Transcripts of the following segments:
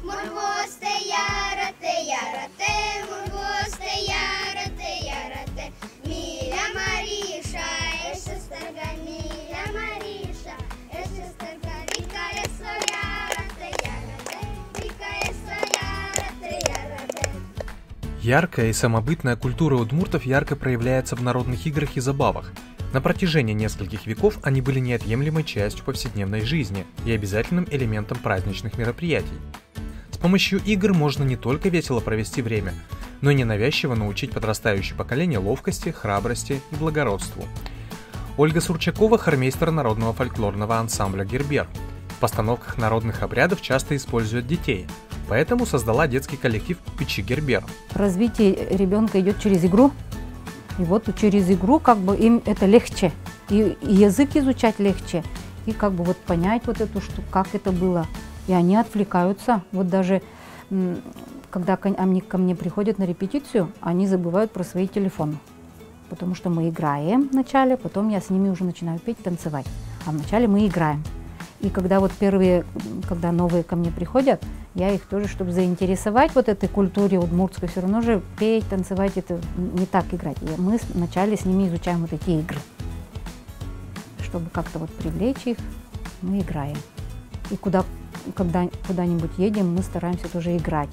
Мурвосте ярате, мурвосте ярате. Миля Мариша, ешестерга, Миля Мариша, ешестерга, рикае ярате, рикае ярате. Яркая и самобытная культура удмуртов ярко проявляется в народных играх и забавах. На протяжении нескольких веков они были неотъемлемой частью повседневной жизни и обязательным элементом праздничных мероприятий. С помощью игр можно не только весело провести время, но и ненавязчиво научить подрастающее поколение ловкости, храбрости и благородству. Ольга Сурчакова – хормейстер народного фольклорного ансамбля «Гербер». В постановках народных обрядов часто используют детей, поэтому создала детский коллектив «Печи Гербер». Развитие ребенка идет через игру. И вот через игру как бы им это легче, и язык изучать легче, и как бы вот понять вот эту штуку, как это было. И они отвлекаются. Вот даже когда они ко мне приходят на репетицию, они забывают про свои телефоны. Потому что мы играем вначале, потом я с ними уже начинаю петь, танцевать. А вначале мы играем. И когда вот первые, когда новые ко мне приходят, я их тоже, чтобы заинтересовать вот этой культуре удмуртской, все равно же петь, танцевать, это не так играть. И мы вначале с ними изучаем вот эти игры. Чтобы как-то вот привлечь их, мы играем. И когда куда-нибудь едем, мы стараемся тоже играть.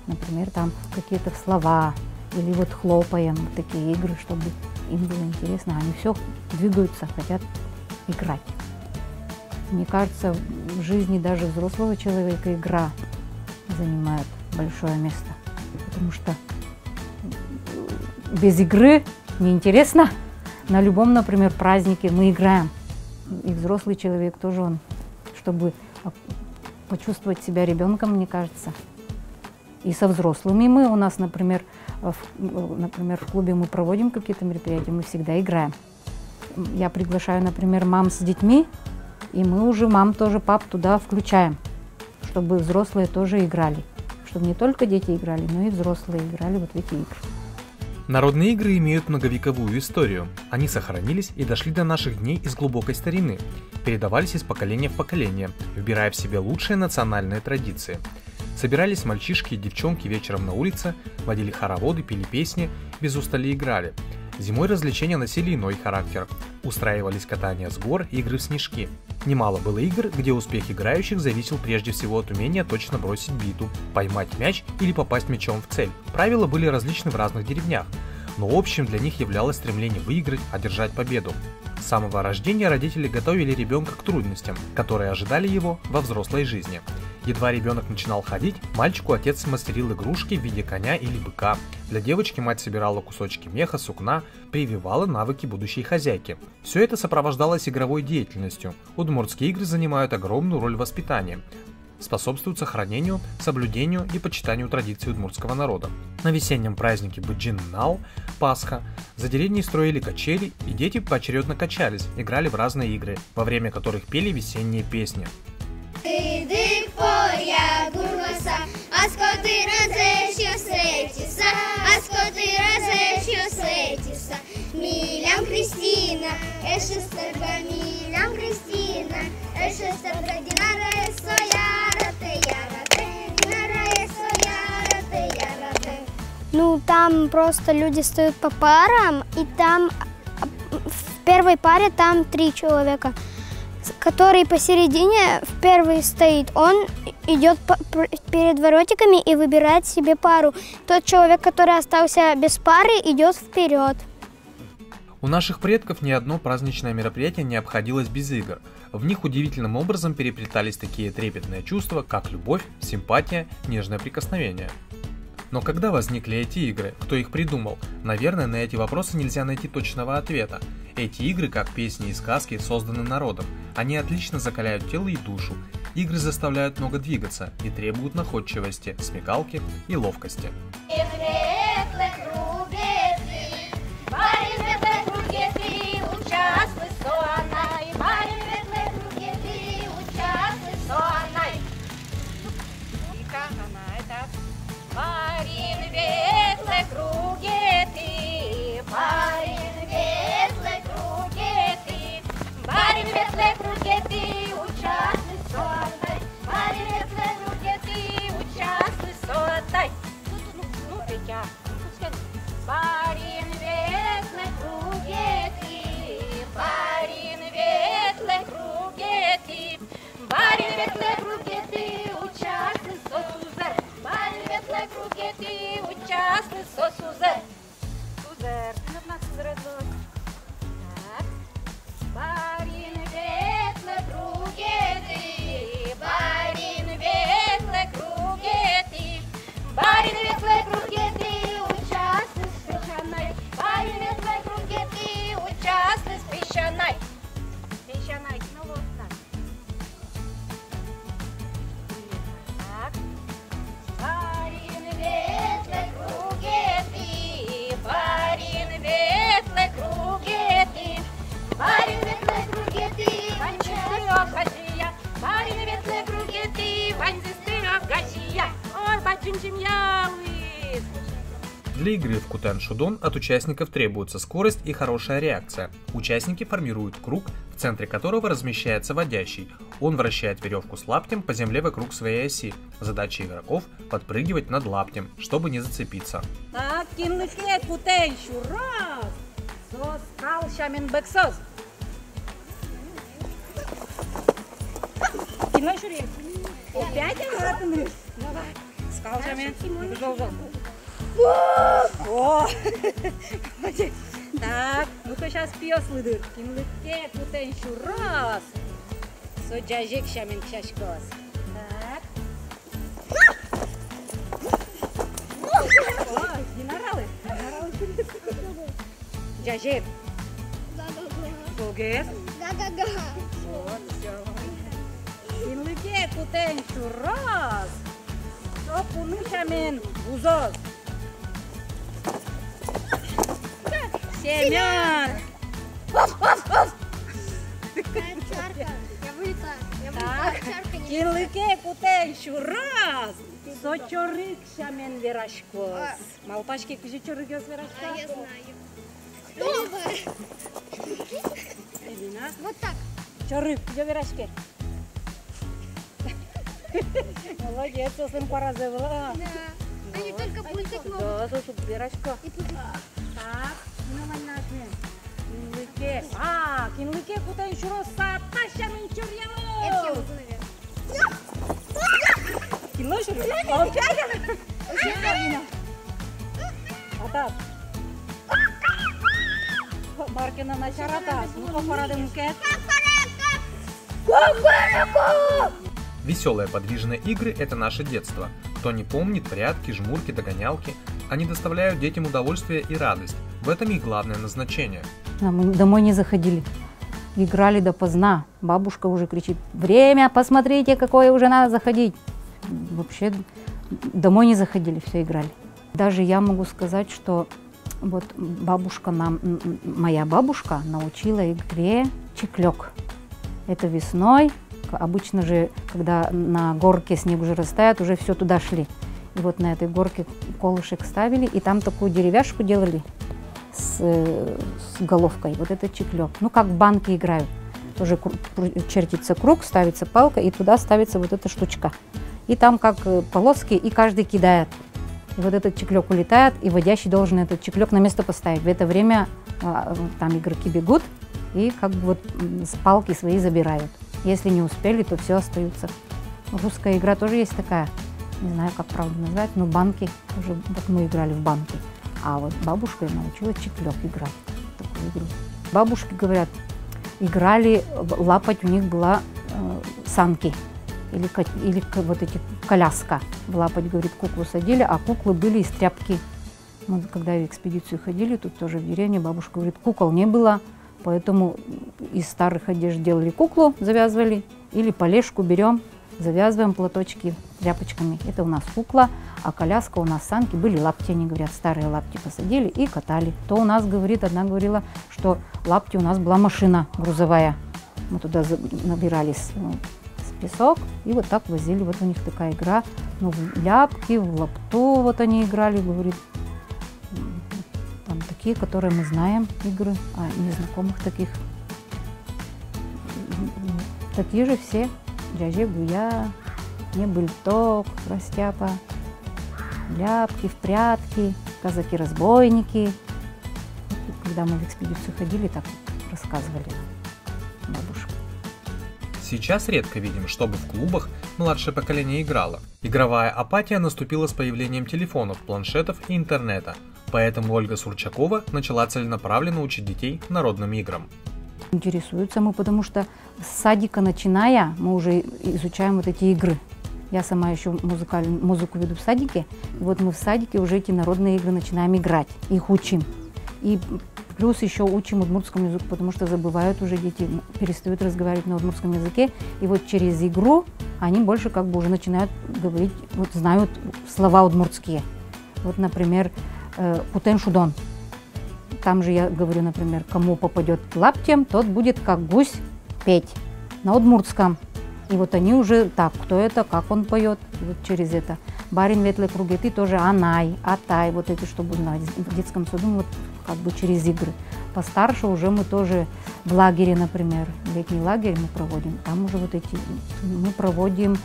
Например, там какие-то слова, или вот хлопаем, вот такие игры, чтобы им было интересно. Они все двигаются, хотят играть. Мне кажется, в жизни даже взрослого человека игра занимает большое место. Потому что без игры неинтересно. На любом, например, празднике мы играем. И взрослый человек тоже, он, чтобы почувствовать себя ребенком, мне кажется. И со взрослыми мы, у нас, например, в клубе мы проводим какие-то мероприятия, мы всегда играем. Я приглашаю, например, мам с детьми, и мы уже мам тоже, пап туда включаем, чтобы взрослые тоже играли. Чтобы не только дети играли, но и взрослые играли вот в эти игры. Народные игры имеют многовековую историю. Они сохранились и дошли до наших дней из глубокой старины, передавались из поколения в поколение, вбирая в себя лучшие национальные традиции. Собирались мальчишки и девчонки вечером на улице, водили хороводы, пели песни, без устали играли. Зимой развлечения носили иной характер. Устраивались катания с гор и игры в снежки. Немало было игр, где успех играющих зависел прежде всего от умения точно бросить биту, поймать мяч или попасть мячом в цель. Правила были различны в разных деревнях, но общим для них являлось стремление выиграть, одержать победу. С самого рождения родители готовили ребенка к трудностям, которые ожидали его во взрослой жизни. Едва ребенок начинал ходить, мальчику отец смастерил игрушки в виде коня или быка. Для девочки мать собирала кусочки меха, сукна, прививала навыки будущей хозяйки. Все это сопровождалось игровой деятельностью. Удмуртские игры занимают огромную роль в воспитании, способствуют сохранению, соблюдению и почитанию традиций удмуртского народа. На весеннем празднике Бджин-Нал, Пасха, за деревней строили качели, и дети поочередно качались, играли в разные игры, во время которых пели весенние песни. Милям Кристина, ешестерга, Милям Кристина, ешестерга, Динара ярате. Ну, там просто люди стоят по парам, и там в первой паре там 3 человека, который посередине в первой стоит. Он идет перед воротиками и выбирает себе пару. Тот человек, который остался без пары, идет вперед. У наших предков ни одно праздничное мероприятие не обходилось без игр. В них удивительным образом переплетались такие трепетные чувства, как любовь, симпатия, нежное прикосновение. Но когда возникли эти игры, кто их придумал? Наверное, на эти вопросы нельзя найти точного ответа. Эти игры, как песни и сказки, созданы народом. Они отлично закаляют тело и душу. Игры заставляют много двигаться и требуют находчивости, смекалки и ловкости. Для игры в Кутен-Шудон от участников требуется скорость и хорошая реакция. Участники формируют круг, в центре которого размещается водящий. Он вращает веревку с лаптем по земле вокруг своей оси. Задача игроков – подпрыгивать над лаптем, чтобы не зацепиться. Так, кинлыке Кутен-Шу, раз! Сос, кал, шамен, бэксос. Кинлыше, опять обратно. Давай. Скал, шамен, продолжал. О! Так, ну-ка сейчас пьёс лыдыр. Кинлыке Кутен-Шу, раз! Соджажек, шамен, шашкос. Так. Ой, генералы. Джажек. Болгес. Га-га-га. Вот, все. Кинлыке Кутен-Шу, раз! Сопуны, шамен, узоз. Семен! Овчарка. Я вылетаю. Я Так, овчарка не кинлыке Кутен-Шу, раз! Сочорык, шамен, верашкос. Малпашки, кыжи чорыгёс А, я верашкос. знаю. Элина. Вот так. Чорык, где верашки? Молодец, сын поразывала. Да. Они только пультик могут. Да, слушай, верашко. И пультик. Так, киноманнашмен. Кинлыке. А, кинлыке Кутен-Шу, раз, сата, шамен, Это я чорьяво. могу, наверное. Кинлыше? Опять? Опять? Атас. Маркина на чаратас. Ну-ка, порадим кет. Веселые подвижные игры – это наше детство. Кто не помнит прятки, жмурки, догонялки, они доставляют детям удовольствие и радость. В этом их главное назначение. Мы домой не заходили. Играли допоздна. Бабушка уже кричит: время, посмотрите, какое уже надо заходить. Вообще домой не заходили, все играли. Даже я могу сказать, что вот бабушка моя бабушка научила игре чеклёк. Это весной. Обычно же, когда на горке снег уже растает, уже все туда шли. И вот на этой горке колышек ставили, и там такую деревяшку делали с головкой. Вот это чеклёк. Ну, как в банке играют. Тоже чертится круг, ставится палка, и туда ставится вот эта штучка. И там как полоски, и каждый кидает. И вот этот чеклёк улетает, и водящий должен этот чеклёк на место поставить. В это время там игроки бегут и как бы вот с палки свои забирают. Если не успели, то все остаются. Русская игра тоже есть такая, не знаю, как правильно назвать, но банки, уже вот мы играли в банки. А вот бабушка научила чеклёк играть, такую игру. Бабушки говорят, играли, лапать у них была санки или вот эти коляска. В лапать, говорит, куклу садили, а куклы были из тряпки. Мы когда в экспедицию ходили, тут тоже в деревне, бабушка говорит, кукол не было, поэтому из старых одежд делали куклу, завязывали, или полежку берем, завязываем платочки тряпочками. Это у нас кукла, а коляска у нас санки, были лапти, они говорят, старые лапти посадили и катали. То у нас, говорит, одна говорила, что лапти у нас была машина грузовая. Мы туда набирались песок и вот так возили. Вот у них такая игра. Ну, в ляпки, в лапту вот они играли, говорит. Там такие, которые мы знаем игры, а незнакомых таких. Такие же все. Джажи, гуя, небыльток, растяпа, ляпки, в прятки, казаки-разбойники. Когда мы в экспедицию ходили, так рассказывали бабушка. Сейчас редко видим, чтобы в клубах младшее поколение играло. Игровая апатия наступила с появлением телефонов, планшетов и интернета. Поэтому Ольга Сурчакова начала целенаправленно учить детей народным играм. Интересуются мы, потому что с садика начиная, мы уже изучаем вот эти игры. Я сама еще музыку веду в садике. И вот мы в садике уже эти народные игры начинаем играть, их учим. И плюс еще учим удмуртскому языку, потому что забывают уже дети, перестают разговаривать на удмуртском языке. И вот через игру они больше как бы уже начинают говорить, вот знают слова удмуртские. Вот, например, Кутен-Шудон. Там же я говорю, например, кому попадет лаптем, тот будет как гусь петь на удмуртском. И вот они уже, так, кто это, как он поет, вот через это. барин ветле пругеты тоже анай, атай, вот эти, чтобы знать. В детском саду вот как бы через игры. Постарше уже мы тоже в лагере, например, летний лагерь мы проводим, там уже вот эти, мы проводим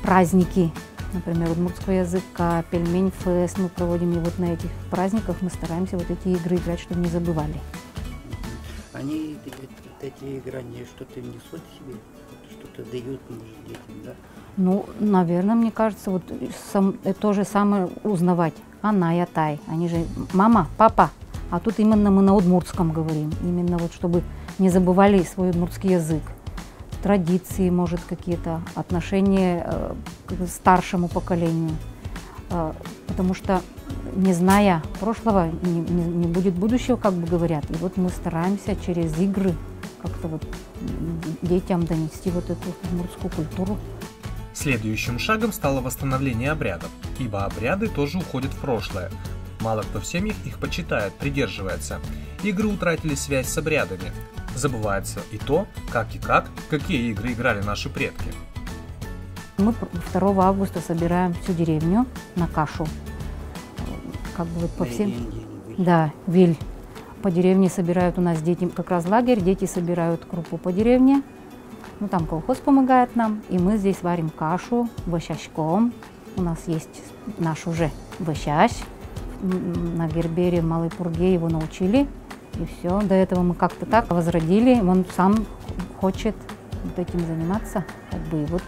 праздники, например, удмуртского языка, пельмень-фест мы проводим, и вот на этих праздниках мы стараемся вот эти игры играть, чтобы не забывали. Они, эти игры, они что-то несут себе, что-то дают, может, детям, да? Ну, наверное, мне кажется, вот то же самое узнавать. Она и Атай, они же мама, папа, а тут именно мы на удмуртском говорим, именно вот чтобы не забывали свой удмуртский язык. Традиции, может, какие-то отношения к старшему поколению. Потому что, не зная прошлого, не будет будущего, как бы говорят. И вот мы стараемся через игры как-то вот детям донести вот эту удмуртскую культуру. Следующим шагом стало восстановление обрядов, ибо обряды тоже уходят в прошлое. Мало кто в семьях их почитает, придерживается. Игры утратили связь с обрядами. Забывается и то, какие игры играли наши предки. Мы 2 августа собираем всю деревню на кашу. Как бы вот по всем... Да, виль. По деревне собирают у нас дети, как раз лагерь, дети собирают крупу по деревне. Ну, там колхоз помогает нам, и мы здесь варим кашу вощачком. У нас есть наш уже вощач. На Гербере, в Малой Пурге его научили. И все, до этого мы как-то так возродили. Он сам хочет вот этим заниматься. Как бы, и вот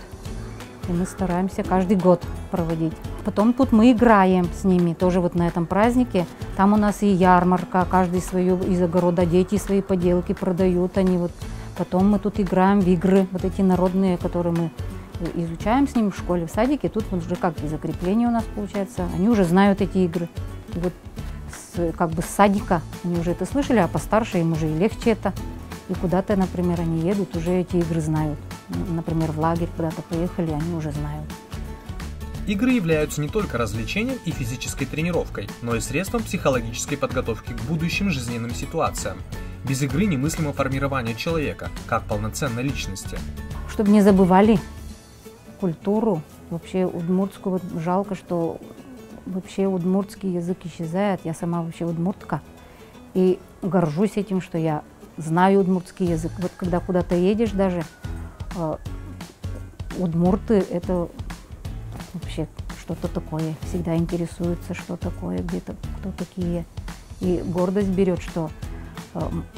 и мы стараемся каждый год проводить. Потом тут мы играем с ними, тоже вот на этом празднике. Там у нас и ярмарка, каждый свою из огорода, дети свои поделки продают. Они вот. Потом мы тут играем в игры, вот эти народные, которые мы изучаем с ними в школе, в садике. Тут вот уже как и закрепление у нас получается. Они уже знают эти игры. И вот как бы с садика они уже это слышали, а постарше им уже и легче это. И куда-то, например, они едут, уже эти игры знают. Например, в лагерь куда-то поехали, они уже знают. Игры являются не только развлечением и физической тренировкой, но и средством психологической подготовки к будущим жизненным ситуациям. Без игры немыслимо формирование человека, как полноценной личности. Чтобы не забывали культуру, вообще удмуртскую, вот жалко, что вообще удмуртский язык исчезает. Я сама вообще удмуртка и горжусь этим, что я знаю удмуртский язык. Вот когда куда-то едешь даже, удмурты — это вообще что-то такое, всегда интересуются, что такое, где-то, кто такие. И гордость берет, что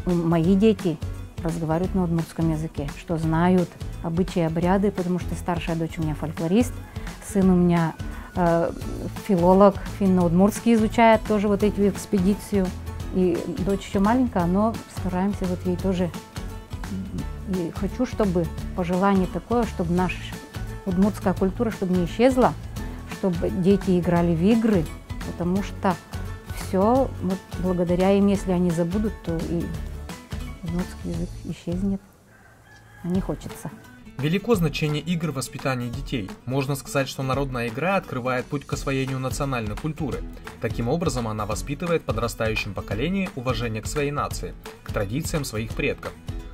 мои дети разговаривают на удмуртском языке, что знают обычаи, обряды, потому что старшая дочь у меня фольклорист, сын у меня филолог, финно-удмуртский изучает, тоже вот эту экспедицию. И дочь еще маленькая, но стараемся вот ей тоже. И хочу, чтобы пожелание такое, чтобы наша удмуртская культура, чтобы не исчезла, чтобы дети играли в игры, потому что все, вот благодаря им, если они забудут, то и удмуртский язык исчезнет, а не хочется. Велико значение игр в воспитании детей. Можно сказать, что народная игра открывает путь к освоению национальной культуры. Таким образом, она воспитывает в подрастающем поколении уважение к своей нации, к традициям своих предков,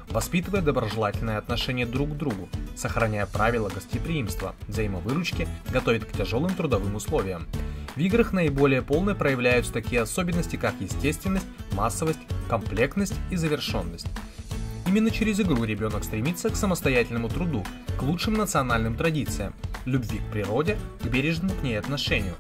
воспитывает доброжелательное отношение друг к другу, сохраняя правила гостеприимства, взаимовыручки, готовит к тяжелым трудовым условиям. В играх наиболее полно проявляются такие особенности, как естественность, массовость, комплектность и завершенность. Именно через игру ребенок стремится к самостоятельному труду, к лучшим национальным традициям, любви к природе, к бережному к ней отношению.